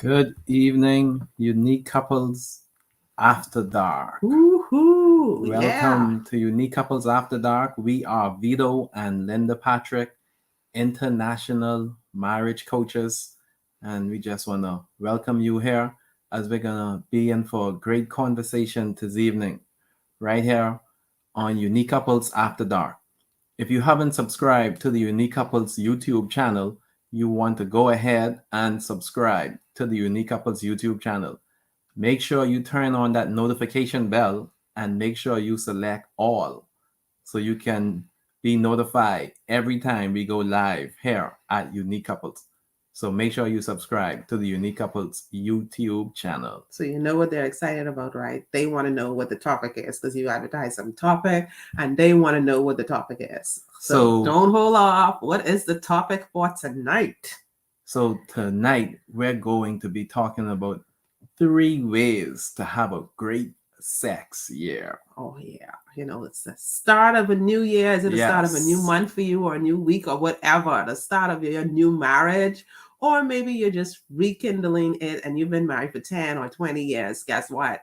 Good evening, Unique Couples After Dark. Woohoo! Yeah. Welcome to Unique Couples After Dark. We are Vito and Linda Patrick, international marriage coaches, and we just want to welcome you here as we're going to be in for a great conversation this evening, right here on Unique Couples After Dark. If you haven't subscribed to the Unique Couples YouTube channel, you want to go ahead and subscribe to the Unique Couples YouTube channel. Make sure you turn on that notification bell and make sure you select all so you can be notified every time we go live here at Unique Couples. So make sure you subscribe to the Unique Couples YouTube channel. So you know what they're excited about, right? They want to know what the topic is because you advertise some topic and they want to know what the topic is. So don't hold off. What is the topic for tonight? So tonight we're going to be talking about 3 ways to have a great sex year. Oh yeah. It's the start of a new year. Is it the start of a new month for you or a new week or whatever? The start of your new marriage. Or maybe you're just rekindling it and you've been married for 10 or 20 years. Guess what?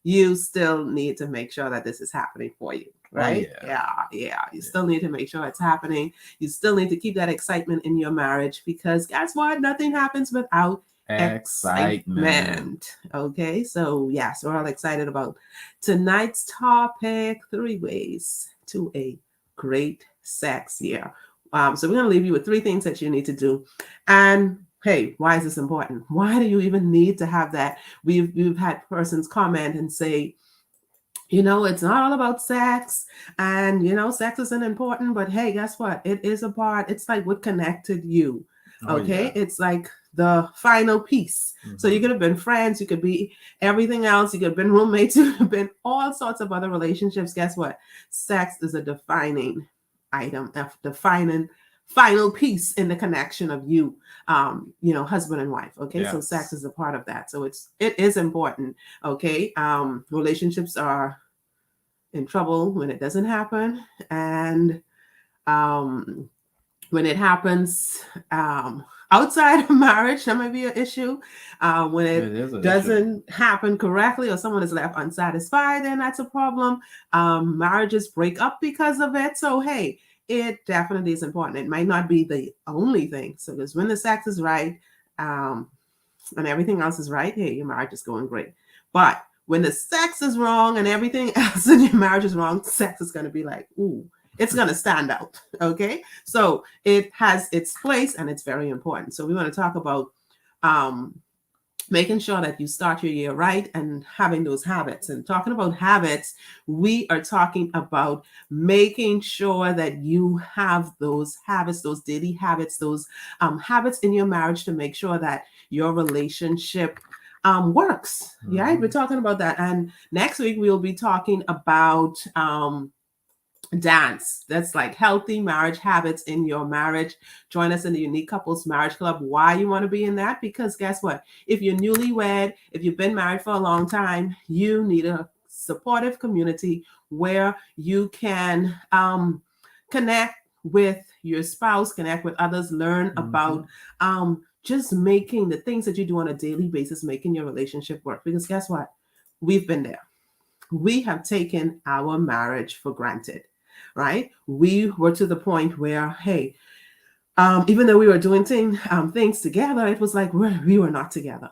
You still need to make sure that this is happening for you, right? Oh, yeah. You still need to make sure it's happening. You still need to keep that excitement in your marriage because guess what? Nothing happens without excitement. Okay, so yes, we're all excited about tonight's topic: 3 ways to a great sex year. So we're going to leave you with 3 things that you need to do. And hey, why is this important? Why do you even need to have that? We've had persons comment and say, it's not all about sex and, sex isn't important, but hey, guess what? It is a part. It's like what connected you. Okay. It's like the final piece. Mm-hmm. So you could have been friends. You could be everything else. You could have been roommates. You could have been all sorts of other relationships. Guess what? Sex is a defining item, defining final piece in the connection of you, husband and wife. Okay. Yes. So sex is a part of that. So it is important. Okay. Relationships are in trouble when it doesn't happen. And when it happens outside of marriage, that might be an issue. When it doesn't happen correctly or someone is left unsatisfied, then that's a problem. Marriages break up because of it. So, hey, it definitely is important. It might not be the only thing. So because when the sex is right and everything else is right, hey, your marriage is going great. But when the sex is wrong and everything else in your marriage is wrong, sex is going to be like, ooh, it's going to stand out. Okay. So it has its place and it's very important. So we want to talk about making sure that you start your year right and having those habits. And talking about habits, we are talking about making sure that you have those habits, those daily habits, those habits in your marriage to make sure that your relationship works. Mm-hmm. Yeah, we're talking about that. And next week we'll be talking about dance. That's like healthy marriage habits in your marriage. Join us in the Unique Couples Marriage Club. Why you want to be in that? Because guess what? If you're newlywed, if you've been married for a long time, you need a supportive community where you can connect with your spouse, connect with others, learn about just making the things that you do on a daily basis, making your relationship work. Because guess what? We've been there. We have taken our marriage for granted. Right? We were to the point where, hey, even though we were doing things together, it was like we were not together.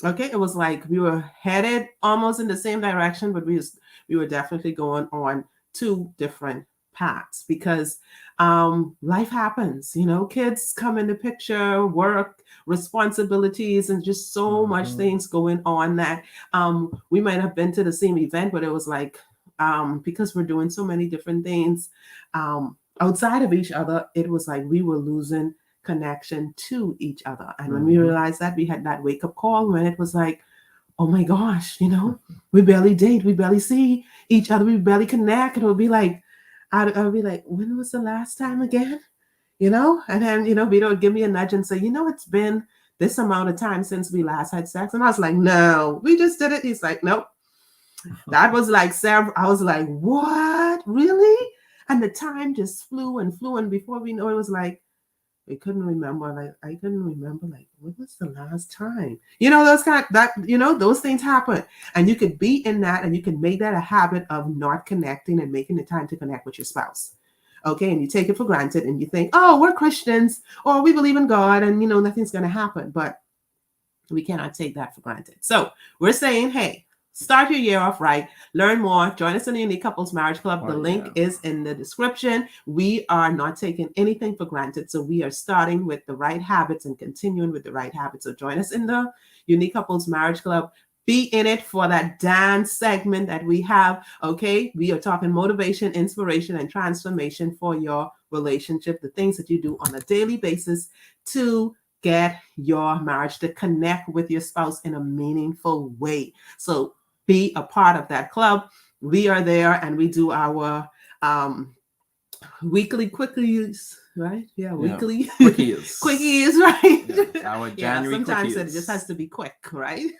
Okay, it was like we were headed almost in the same direction, but we were definitely going on 2 different paths because life happens. Kids come in the picture, work, responsibilities, and just so much things going on that we might have been to the same event, but it was like, because we're doing so many different things outside of each other, it was like we were losing connection to each other. And when we realized that, we had that wake-up call when it was like, oh my gosh, we barely date, we barely see each other, we barely connect. And it would be like, I'd be like, when was the last time again? And then, Vito would give me a nudge and say, it's been this amount of time since we last had sex. And I was like, no, we just did it. He's like, nope. That was like several. I was like, what? Really? And the time just flew and flew. And before we know it, was like, I couldn't remember. Like I couldn't remember. Like when was the last time? You know those kind that you know those things happen, and you could be in that, and you can make that a habit of not connecting and making the time to connect with your spouse. Okay, and you take it for granted, and you think, oh, we're Christians, or we believe in God, and you know nothing's going to happen. But we cannot take that for granted. So we're saying, hey, start your year off right. Learn more. Join us in the Unique Couples Marriage Club. The link is in the description. We are not taking anything for granted. So we are starting with the right habits and continuing with the right habits. So join us in the Unique Couples Marriage Club. Be in it for that dance segment that we have. Okay. We are talking motivation, inspiration, and transformation for your relationship, the things that you do on a daily basis to get your marriage to connect with your spouse in a meaningful way. So be a part of that club. We are there and we do our weekly quickies, right? Yeah, weekly quickies. Quickies, right? Yes, our January sometimes quickies. it just has to be quick, right?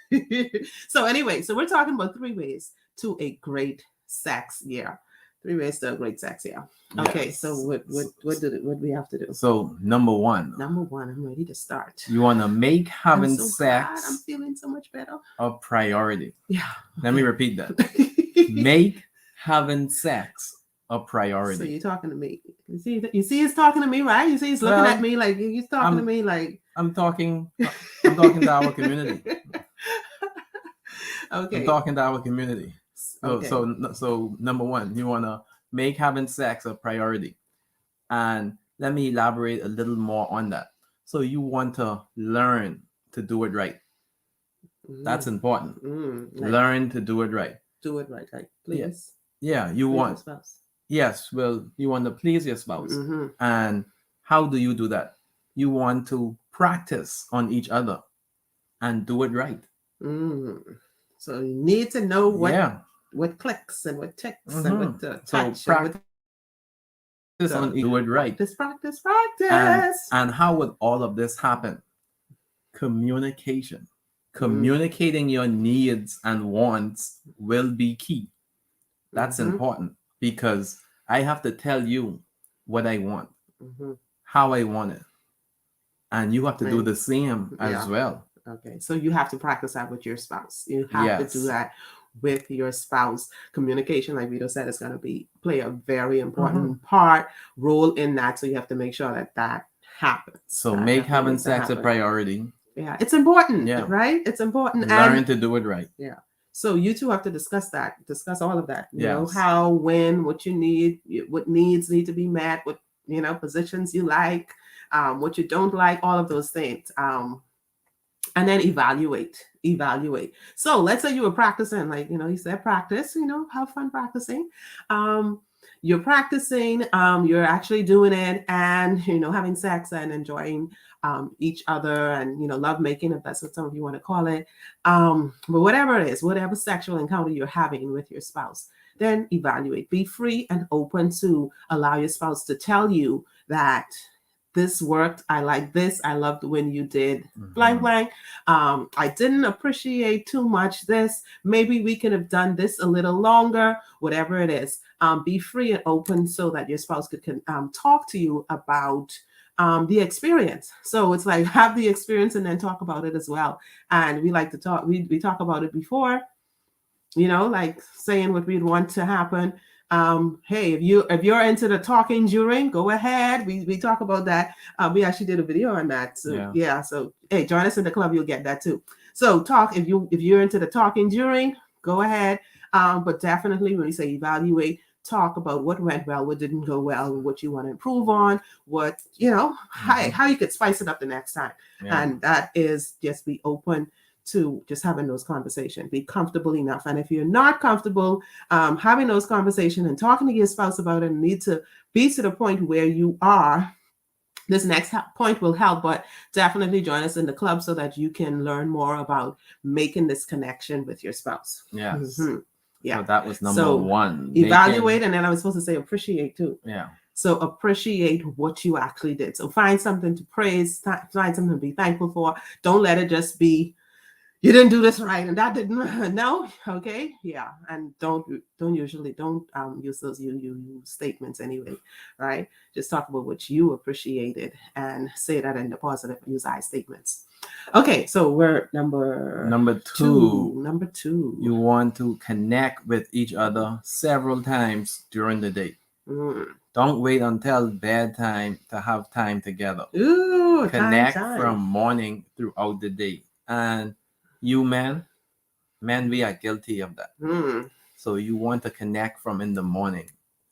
So anyway, so we're talking about 3 ways to a great sex year. 3 ways to a great sex year. Okay, Yes. so what do we have to do? So number one, I'm ready to start. You want to make having sex glad. I'm feeling so much better. A priority. Yeah. Let me repeat that. Make having sex a priority. So you're talking to me. You see he's talking to me, right? You see he's looking at me like he's talking to me like I'm talking to our community. Okay. I'm talking to our community. Okay. So number one, you want to make having sex a priority. And let me elaborate a little more on that. So you want to learn to do it right. That's important. Learn to do it right. Do it right, like please. Yeah, you want. Your spouse. Yes, well, you want to please your spouse. And how do you do that? You want to practice on each other and do it right. So you need to know what clicks and what ticks and what to touch. So practice on do it right. Practice. And how would all of this happen? Communication. Communicating your needs and wants will be key. That's important because I have to tell you what I want, how I want it. And you have to do the same as well. Okay. So you have to practice that with your spouse. You have to do that with your spouse. Communication, like Vito said, is going to play a very important role in that. So you have to make sure that happens. So make having sex a priority. Yeah, it's important, right? It's important. Learn to do it right. Yeah. So you two have to discuss all of that. You know, how, when, what you need, what needs need to be met, what, positions you like, what you don't like, all of those things. And then evaluate. So let's say you were practicing, like, you said practice, have fun practicing. You're practicing, you're actually doing it and, having sex and enjoying each other and, love making, if that's what some of you want to call it. But whatever it is, whatever sexual encounter you're having with your spouse, then evaluate. Be free and open to allow your spouse to tell you that this worked. I like this. I loved when you did blank. I didn't appreciate too much this. Maybe we could have done this a little longer, whatever it is. Be free and open so that your spouse can talk to you about the experience. So it's like have the experience and then talk about it as well. And we like to talk, we talk about it before, like saying what we'd want to happen. Hey, if you're into the talking during, go ahead. We talk about that. We actually did a video on that. So so hey, join us in the club, you'll get that too. So talk, if you're into the talking during, go ahead. But definitely when we say evaluate, talk about what went well, what didn't go well, what you want to improve on, what, how you could spice it up the next time. And that is just be open to just having those conversations, be comfortable enough. And if you're not comfortable having those conversations and talking to your spouse about it, and need to be to the point where you are, this next point will help, but definitely join us in the club so that you can learn more about making this connection with your spouse. Yes. Yeah. So that was number one. Evaluate, and then I was supposed to say appreciate too. Yeah. So appreciate what you actually did. So find something to praise, find something to be thankful for. Don't let it just be, you didn't do this right and that didn't no, okay, yeah, and don't usually don't use those you statements anyway, right? Just talk about what you appreciated and say that in the positive, use I statements. Okay, so we're Number two, number two. you want to connect with each other several times during the day. Don't wait until bedtime to have time together. Ooh, Connect time. from morning throughout the day. And you men, we are guilty of that. So you want to connect from in the morning.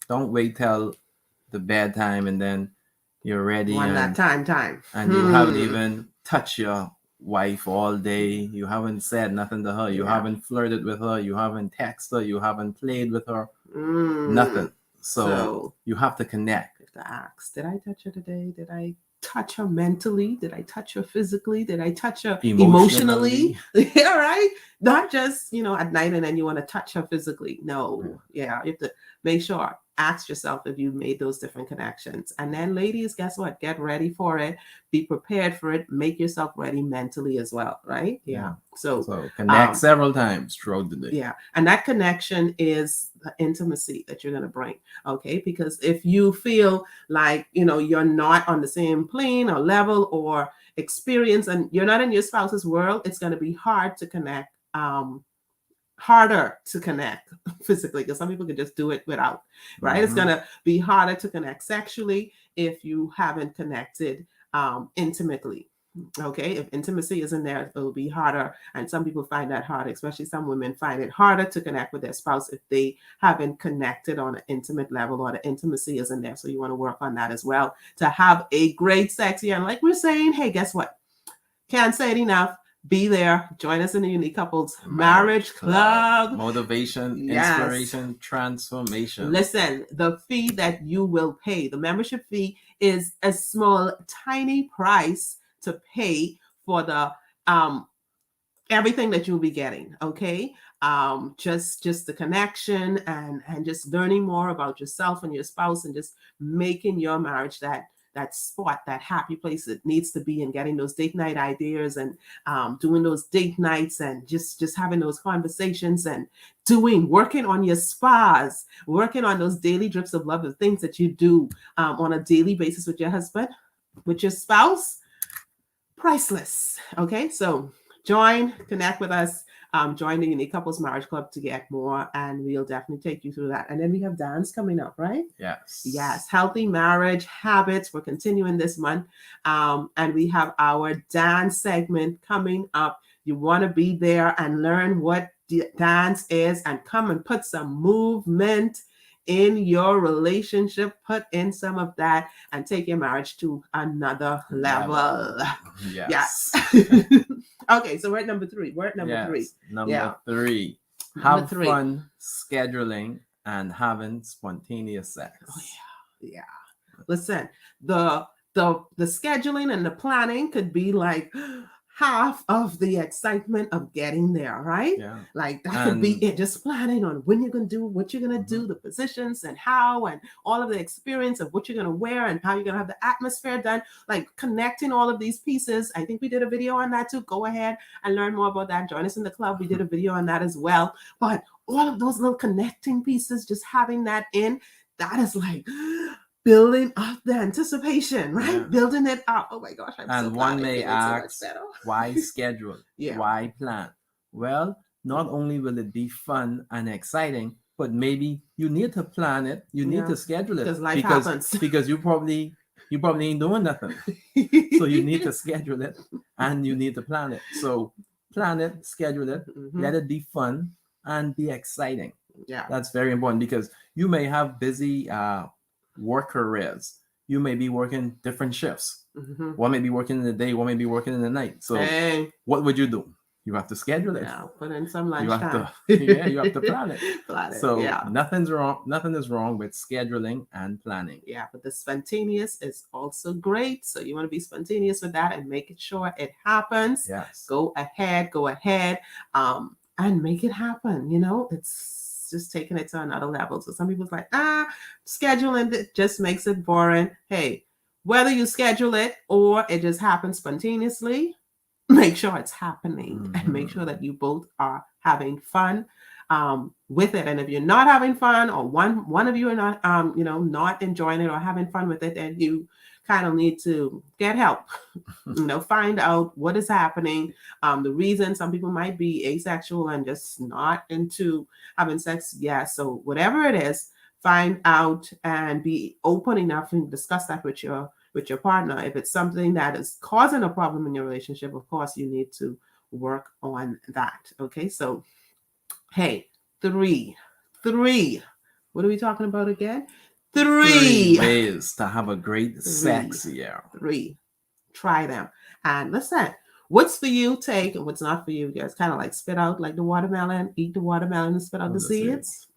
Don't wait till the bedtime and then you're ready One that time. and you haven't even touched your wife all day. You haven't said nothing to her. You haven't flirted with her. You haven't texted her. You haven't played with her. Nothing. So you have to connect. You have to ask, did I touch her today? Did I touch her mentally? Did I touch her physically? Did I touch her emotionally? Yeah, right? Not just, at night and then you want to touch her physically. No. Yeah, you have to make sure. Ask yourself if you made those different connections. And then ladies, guess what? Get ready for it. Be prepared for it. Make yourself ready mentally as well, right? Yeah. So connect several times throughout the day. Yeah. And that connection is the intimacy that you're going to bring. Okay. Because if you feel like, you're not on the same plane or level or experience and you're not in your spouse's world, it's going to be hard to connect. Harder to connect physically because some people can just do it without, right? It's going to be harder to connect sexually if you haven't connected intimately. Okay, if intimacy isn't there, it'll be harder. And some people find that hard, especially some women find it harder to connect with their spouse if they haven't connected on an intimate level or the intimacy isn't there. So you want to work on that as well to have a great sex. And like we're saying, hey, guess what? Can't say it enough. Be there. Join us in the Unique Couples Marriage Club. Motivation, inspiration, transformation. Listen, the fee that you will pay, the membership fee is a small, tiny price to pay for the everything that you'll be getting. Okay. Just the connection and just learning more about yourself and your spouse and just making your marriage that spot, that happy place it needs to be, and getting those date night ideas and doing those date nights and just having those conversations and working on your spas, working on those daily drips of love, the things that you do on a daily basis with your husband, with your spouse, priceless. Okay, so connect with us. Join the Unique Couples Marriage Club to get more, and we'll definitely take you through that. And then we have dance coming up, right? Yes. Healthy marriage habits. We're continuing this month, and we have our dance segment coming up. You want to be there and learn what dance is, and come and put some movement in your relationship. Put in some of that and take your marriage to another level. Yes. Okay, so we're at number 3. We're at number 3. Number 3. Have fun scheduling and having spontaneous sex. Oh, yeah. Listen, the scheduling and the planning could be like half of the excitement of getting there, right? Yeah. Like that could be it, just planning on when you're going to do, what you're going to do, the positions and how, and all of the experience of what you're going to wear and how you're going to have the atmosphere done, like connecting all of these pieces. I think we did a video on that too. Go ahead and learn more about that. Join us in the club. We did a video on that as well. But all of those little connecting pieces, just having that in, that is like building up the anticipation, right? Yeah. Building it up. Oh my gosh, and so one may ask, why schedule? Why plan? Well, not only will it be fun and exciting, but maybe you need to plan it. You need to schedule it because life happens. Because you probably ain't doing nothing. So you need to schedule it and you need to plan it. So plan it, schedule it, let it be fun and be exciting. Yeah, that's very important because you may have busy work careers. You may be working different shifts. One may be working in the day, one may be working in the night. So what would you do? You have to schedule it. Yeah, put in some lunch time. You have to plan it. So nothing is wrong with scheduling and planning. Yeah, but the spontaneous is also great. So you want to be spontaneous with that and make sure it happens. Yes. Go ahead, and make it happen. It's just taking it to another level. So some people's like, scheduling it just makes it boring. Hey, whether you schedule it or it just happens spontaneously, make sure it's happening and make sure that you both are having fun with it. And if you're not having fun, or one of you are not not enjoying it or having fun with it, then you kind of need to get help. Find out what is happening, the reason. Some people might be asexual and just not into having sex. Yeah, so whatever it is, find out and be open enough and discuss that with your partner. If it's something that is causing a problem in your relationship, of course you need to work on that. Okay, so hey, three, what are we talking about again? Three ways to have a great sex year. Try them. And listen, what's for you, take, and what's not for you, guys kind of like spit out like the watermelon, eat the watermelon and spit out the seeds.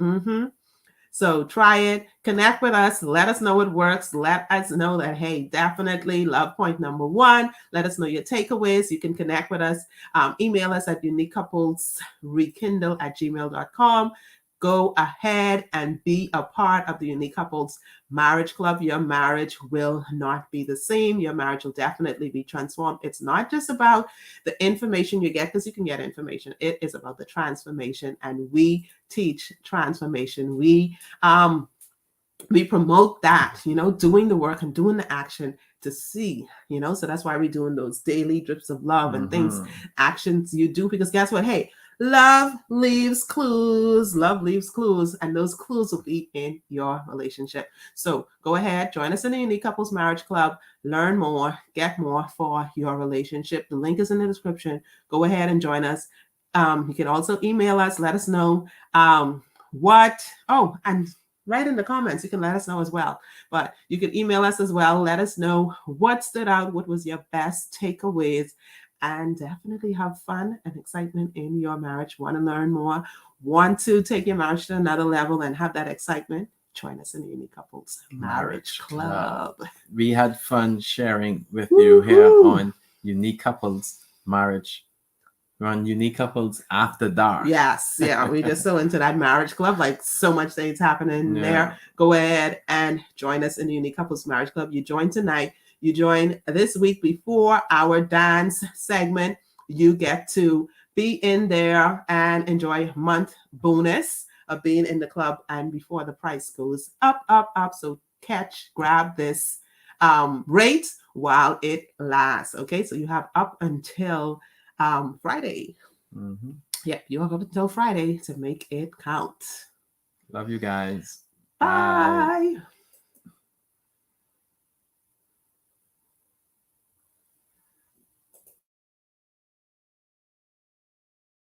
So try it, connect with us, let us know it works. Let us know that, hey, definitely love point number 1. Let us know your takeaways. You can connect with us. Email us at uniquecouplesrekindle@gmail.com. Go ahead and be a part of the Unique Couples Marriage Club. Your marriage will not be the same. Your marriage will definitely be transformed. It's not just about the information you get, because you can get information. It is about the transformation, and we teach transformation. We promote that, doing the work and doing the action to see, so that's why we're doing those daily drips of love and things, actions you do, because guess what? Hey, love leaves clues, and those clues will be in your relationship. So go ahead, join us in the Unique Couples Marriage Club, learn more, get more for your relationship. The link is in the description. Go ahead and join us. You can also email us, let us know and write in the comments. You can let us know as well. But you can email us as well. Let us know what stood out, what was your best takeaways, and definitely have fun and excitement in your marriage. Want to learn more? Want to take your marriage to another level and have that excitement? Join us in the Unique Couples Marriage Club. We had fun sharing with you here on Unique Couples Marriage. We're on Unique Couples After Dark. Yes, yeah, we're just so into that marriage club, like so much things happening there. Go ahead and join us in the Unique Couples Marriage Club. You join tonight. You join this week before our dance segment. You get to be in there and enjoy month bonus of being in the club, and before the price goes up. So grab this rate while it lasts. Okay, so you have up until Friday. Yep, you have up until Friday to make it count. Love you guys. Bye.